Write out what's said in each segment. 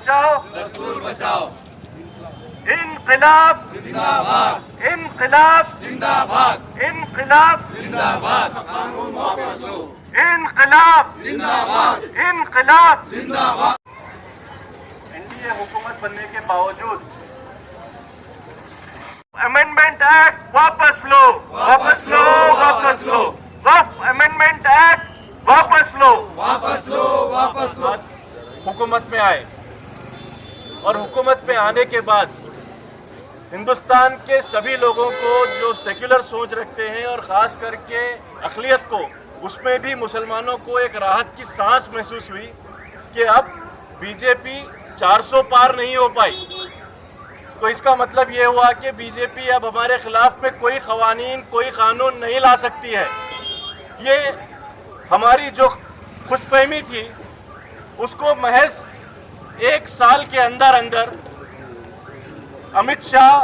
बचाओ, दस्तूर बचाओ। इनकलाब जिंदाबाद, इनकलाब जिंदाबाद, इनकलाब जिंदाबाद। कानून वापस लो, इनकलाब जिंदाबाद, इनकलाब। जिंदाबाद। एनडीए हुकूमत बनने के बावजूद अमेंडमेंट एक्ट वापस लो, वापस लो, वापस लो। वक्फ अमेंडमेंट एक्ट वापस लो, वापस लो, वापस लो। हुकूमत में आए और हुकूमत में आने के बाद हिंदुस्तान के सभी लोगों को जो सेक्युलर सोच रखते हैं और ख़ास करके अक़लियत को, उसमें भी मुसलमानों को एक राहत की सांस महसूस हुई कि अब बीजेपी 400 पार नहीं हो पाई। तो इसका मतलब ये हुआ कि बीजेपी अब हमारे ख़िलाफ़ में कोई क़वानीन, कोई कानून नहीं ला सकती है। ये हमारी जो खुशफहमी थी उसको महज 1 साल के अंदर अंदर अमित शाह,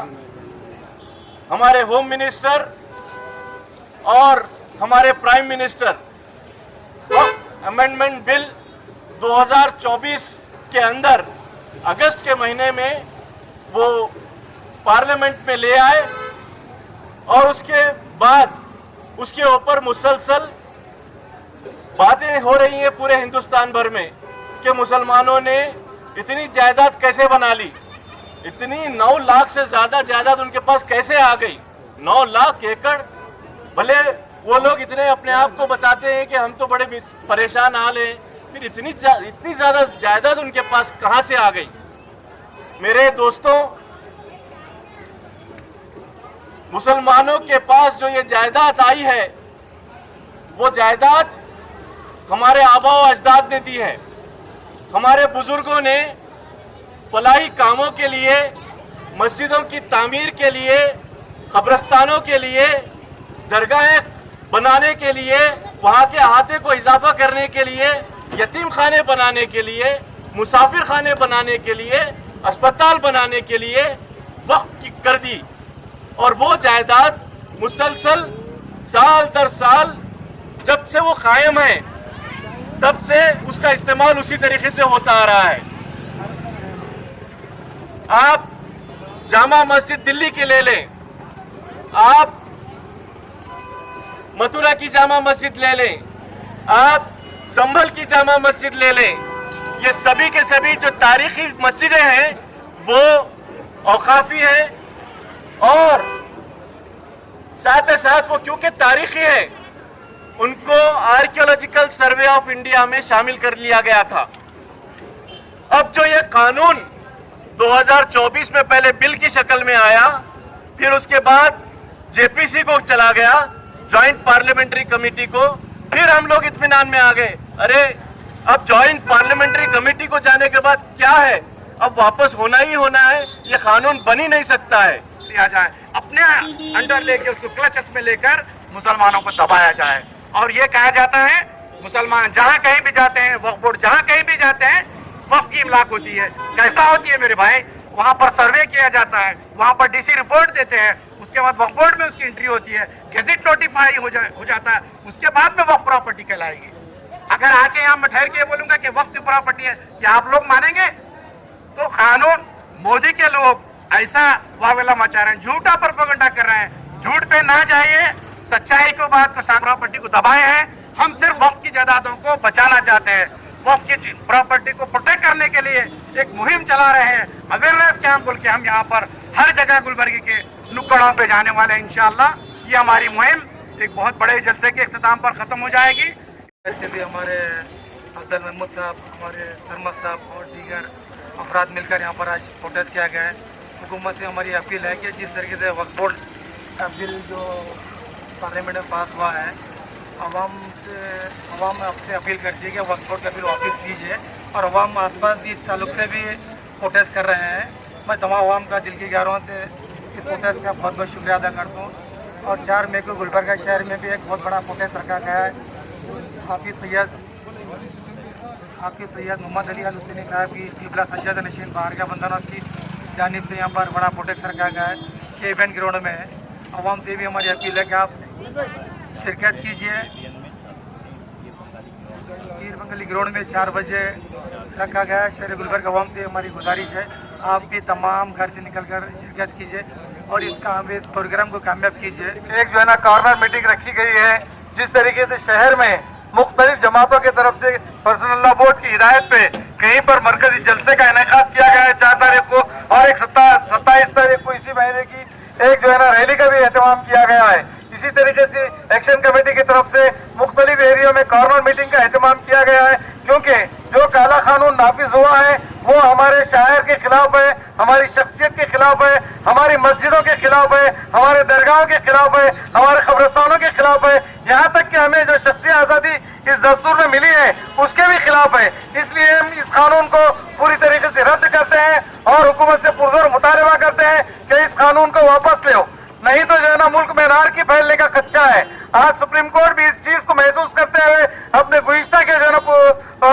हमारे होम मिनिस्टर और हमारे प्राइम मिनिस्टर अमेंडमेंट बिल 2024 के अंदर अगस्त के महीने में वो पार्लियामेंट में ले आए और उसके बाद उसके ऊपर मुसलसल बातें हो रही हैं पूरे हिंदुस्तान भर में कि मुसलमानों ने इतनी जायदाद कैसे बना ली, इतनी 9 लाख से ज़्यादा जायदाद उनके पास कैसे आ गई। 9 लाख एकड़। भले वो लोग इतने अपने आप को बताते हैं कि हम तो बड़े परेशान हाल हैं, फिर इतनी ज़्यादा जायदाद उनके पास कहाँ से आ गई। मेरे दोस्तों, मुसलमानों के पास जो ये जायदाद आई है वो जायदाद हमारे आबा व अजदाद ने दी है। हमारे बुजुर्गों ने फलाही कामों के लिए, मस्जिदों की तामीर के लिए, कब्रस्तानों के लिए, दरगाहें बनाने के लिए, वहाँ के अहाते को इजाफा करने के लिए, यतीम खाने बनाने के लिए, मुसाफिर खाने बनाने के लिए, अस्पताल बनाने के लिए वक्फ कर दी। और वो जायदाद मुसलसल साल दर साल जब से वो कायम है तब से उसका इस्तेमाल उसी तरीके से होता आ रहा है। आप जामा मस्जिद दिल्ली की ले लें, आप मथुरा की जामा मस्जिद ले लें, आप संभल की जामा मस्जिद ले लें, ये सभी के सभी जो तारीखी मस्जिदें हैं वो औकाफी हैं और साथ ही साथ वो क्योंकि तारीखी है उनको आर्कियोलॉजिकल सर्वे ऑफ इंडिया में शामिल कर लिया गया था। अब जो ये कानून 2024 में पहले बिल की शक्ल में आया, फिर उसके बाद जेपीसी को चला गया, जॉइंट पार्लियामेंट्री कमेटी को, फिर हम लोग इत्मीनान में आ गए। अरे अब जॉइंट पार्लियामेंट्री कमेटी को जाने के बाद क्या है, अब वापस होना ही होना है, ये कानून बन ही नहीं सकता है। लिया जाए, अपने अंडर लेके उसको क्लचस में लेकर मुसलमानों को दबाया जाए। और ये कहा जाता है मुसलमान जहाँ कहीं भी जाते हैं, वक्फ बोर्ड जहाँ कहीं भी जाते हैं, वक्फ की इमलाक होती है। कैसा होती है मेरे भाई, वहाँ पर सर्वे किया जाता है, वहाँ पर डीसी रिपोर्ट देते हैं, उसके बाद वक्फ बोर्ड में उसकी एंट्री होती है, गेजेट नोटिफाई हो जाता है, उसके बाद में वक्फ प्रॉपर्टी कहलाएगी। अगर आके यहाँ मैं ठहर के बोलूंगा कि वक्फ की प्रॉपर्टी है, क्या आप लोग मानेंगे? तो कानून मोदी के लोग ऐसा वावेला मचा रहे हैं, झूठा प्रोपेगेंडा कर रहे हैं। झूठ पे ना जाइए, सच्चाई को बात को, प्रॉपर्टी को दबाए हैं। हम सिर्फ वक्फ की जायदादों को बचाना चाहते हैं, वक्फ की प्रॉपर्टी को प्रोटेक्ट करने के लिए एक मुहिम चला रहे हैं, अवेयरनेस कैंप बोल के। हम यहाँ पर हर जगह गुलबर्गी के नुक्कड़ों पे जाने वाले हैं। इंशाअल्लाह ये हमारी मुहिम एक बहुत बड़े जलसे के इख्तिताम पर खत्म हो जाएगी। ऐसे भी हमारे अब्दुल महमूद साहब, हमारे सरमद साहब और दीगर अफराद मिलकर यहाँ पर आज प्रोटेस्ट किया गया है। हुकूमत से हमारी अपील है कि जिस तरीके से वक्फ बोर्ड का बिल जो पार्लियामेंट में पास हुआ है, अवाम आपसे अपील करती है कि वक्फ बोर्ड का बिल वापस कीजिए। और अवाम आसपास भी इस ताल्लुक से भी प्रोटेस्ट कर रहे हैं। मैं तमाम अवाम का दिल की गहराइयों से इस प्रोटेस्ट का बहुत बहुत शुक्रिया अदा करता हूँ। और 4 मई को गुलबर्गा शहर में भी एक बहुत बड़ा प्रोटेस्ट रखा गया है। हाफिज़ सैयद मोहम्मद अली अल हुसैनी साहब की क़िबला सज्जद नशीन बारगाह बंदरों की जानिब से यहाँ पर बड़ा प्रोटेस्ट रखा गया है। ये इवेंट ग्राउंड में है। अवाम से भी हमारी अपील है कि आप शिरकत कीजिए। मुस्तकली ग्राउंड में 4 बजे रखा गया है। शहर गुलबर्ग अवाम से हमारी गुजारिश है, आप भी तमाम घर से निकलकर शिरकत कीजिए और इसका हमें प्रोग्राम को कामयाब कीजिए। एक जो है ना कॉर्नर मीटिंग रखी गई है, जिस तरीके से शहर में मुख्तलिफ जमातों की तरफ से पर्सनल बोर्ड की हिदायत पे कहीं पर मरकजी जलसे का इनेकाद किया गया है 4 तारीख को, और एक 27 तारीख को इसी महीने की एक जो है ना रैली का भी एहतमाम किया गया है। इसी तरीके से एक्शन कमेटी की तरफ से मुख्तलिफ एरियो में कॉर्नर मीटिंग का एहतमाम किया गया है, क्योंकि जो काला कानून नाफिज हुआ है वो हमारे शायर के खिलाफ है, हमारी शख्सियत के खिलाफ है, हमारी मस्जिदों के खिलाफ है, हमारे दरगाहों के खिलाफ है, हमारे कब्रिस्तानों के खिलाफ है, यहाँ तक कि हमें जो शख्सी आज़ादी इस दस्तूर में मिली है उसके भी खिलाफ है। इसलिए हम इस कानून को पूरी तरीके से रद्द करते हैं और हुकूमत से पुरजोर मुतालबा करते हैं कि इस कानून को वापस ले, नहीं तो जो है ना मुल्क में नारकी फैलने का खदशा है। आज सुप्रीम कोर्ट भी इस चीज को महसूस करते हुए अपने गुज़िश्ता के जो है ना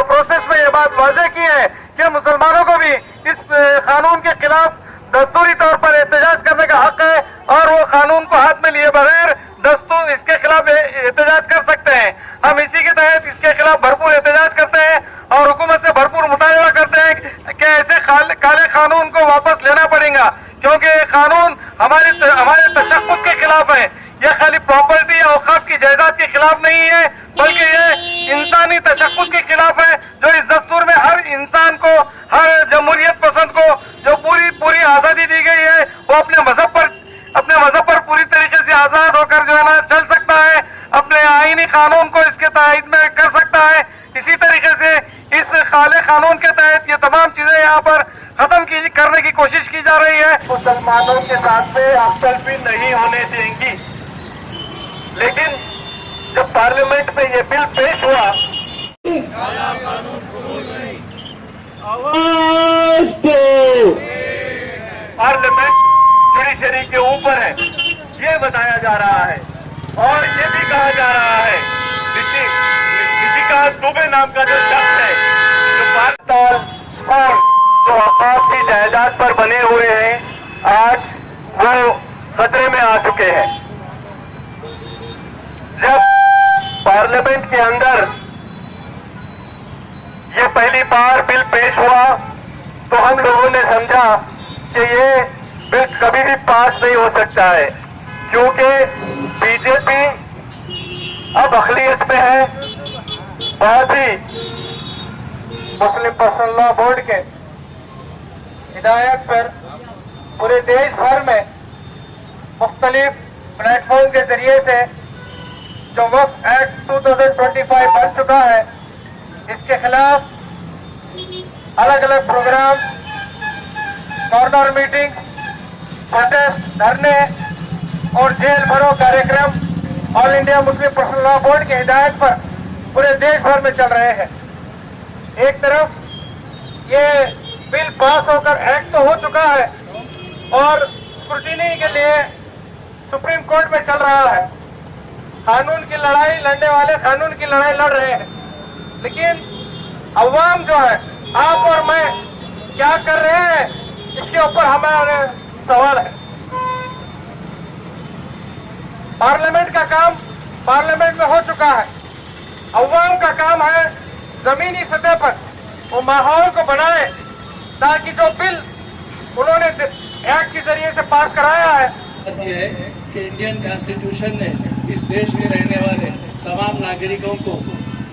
प्रोसेस में ये बात वाज़ेह की है कि मुसलमानों को भी इस कानून के खिलाफ दस्तूरी तौर पर एहतजाज करने का हक है और वो कानून को हाथ में लिए बगैर दस्तूर इसके खिलाफ एहतजाज कर सकते हैं। हम इसी के तहत इसके खिलाफ भरपूर एहतजाज करते हैं और हुकूमत से भरपूर मुतालबा करते हैं कि ऐसे काले कानून को वापस लेना पड़ेगा, क्योंकि ये कानून हमारे तशक्कुस के खिलाफ है। यह खाली प्रॉपर्टी या औकाफ की जायदाद के खिलाफ नहीं है, बल्कि ये इंसानी तशक्कुस के खिलाफ है, जो इस दस्तूर में हर इंसान को, हर जमहूरियत पसंद को जो पूरी आज़ादी दी गई है, वो अपने मजहब पर पूरी तरीके से आज़ाद होकर जो है ना चल सकता है, अपने आईनी कानून को इसके तहत में कर सकता है। इसी तरीके से इस काले कानून के तहत ये तमाम चीजें यहाँ पर खत्म करने की कोशिश की जा रही है। मुसलमानों के साथ में अक्सर भी नहीं होने देंगी, लेकिन जब पार्लियामेंट में ये बिल पेश हुआ, पार्लियामेंट जुडिशरी के ऊपर है ये बताया जा रहा है और ये भी कहा जा रहा है निशिकांत दुबे नाम का जो शख्स है, जो बालताल स्कूल जो औकाफ की जायदाद पर बने हुए हैं, आज वो खतरे में आ चुके हैं। जब पार्लियामेंट के अंदर ये पहली बार बिल पेश हुआ तो हम लोगों ने समझा कि ये बिल कभी भी पास नहीं हो सकता है, क्योंकि बीजेपी अब अखिलियत में है। बहुत ही मुस्लिम पर्सनल लॉ बोर्ड के हिदायत पर पूरे देश भर में मुख्तलिफ प्लेटफॉर्म के जरिए से जो वक्फ एक्ट 2025 बन चुका है, इसके खिलाफ अलग अलग प्रोग्राम, कॉर्नर मीटिंग, प्रोटेस्ट, धरने और जेल भरो कार्यक्रम all India Muslim personal law board की हिदायत पर पूरे देश भर में चल रहे हैं। एक तरफ ये बिल पास होकर एक्ट तो हो चुका है और स्क्रूटिनी के लिए सुप्रीम कोर्ट में चल रहा है। कानून की लड़ाई लड़ने वाले कानून की लड़ाई लड़ रहे हैं, लेकिन अवाम जो है, आप और मैं क्या कर रहे हैं, इसके ऊपर हमारे सवाल है। पार्लियामेंट का काम पार्लियामेंट में हो चुका है, अवाम का काम है जमीनी सतह पर वो माहौल को बनाए ताकि जो बिल उन्होंने एक्ट के जरिए से पास कराया है कि इंडियन कॉन्स्टिट्यूशन ने इस देश में रहने वाले तमाम नागरिकों को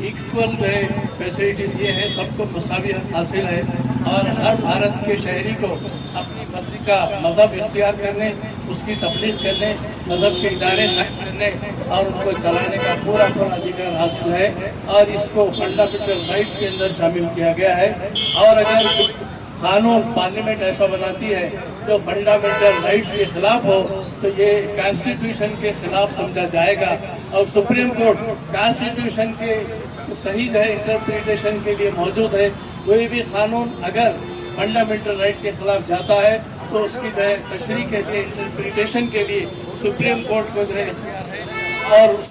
इक्वल फैसिलिटी दिए हैं, सबको मसावी हक हासिल है और हर भारत के शहरी को अपनी मर्जी का मज़हब इख्तियार करने, उसकी तबलीग करने, मज़हब के इदारे करने और उनको चलाने का पूरा अधिकार हासिल है और इसको फंडामेंटल राइट्स के अंदर शामिल किया गया है। और अगर कानून पार्लियामेंट ऐसा बनाती है जो फंडामेंटल राइट्स के खिलाफ हो तो ये कॉन्स्टिट्यूशन के खिलाफ समझा जाएगा और सुप्रीम कोर्ट कॉन्स्टिट्यूशन के सही है इंटरप्रिटेशन के लिए मौजूद है। कोई भी कानून अगर फंडामेंटल राइट के खिलाफ जाता है तो उसकी जो है तशरीह के लिए, इंटरप्रिटेशन के लिए सुप्रीम कोर्ट को जो है और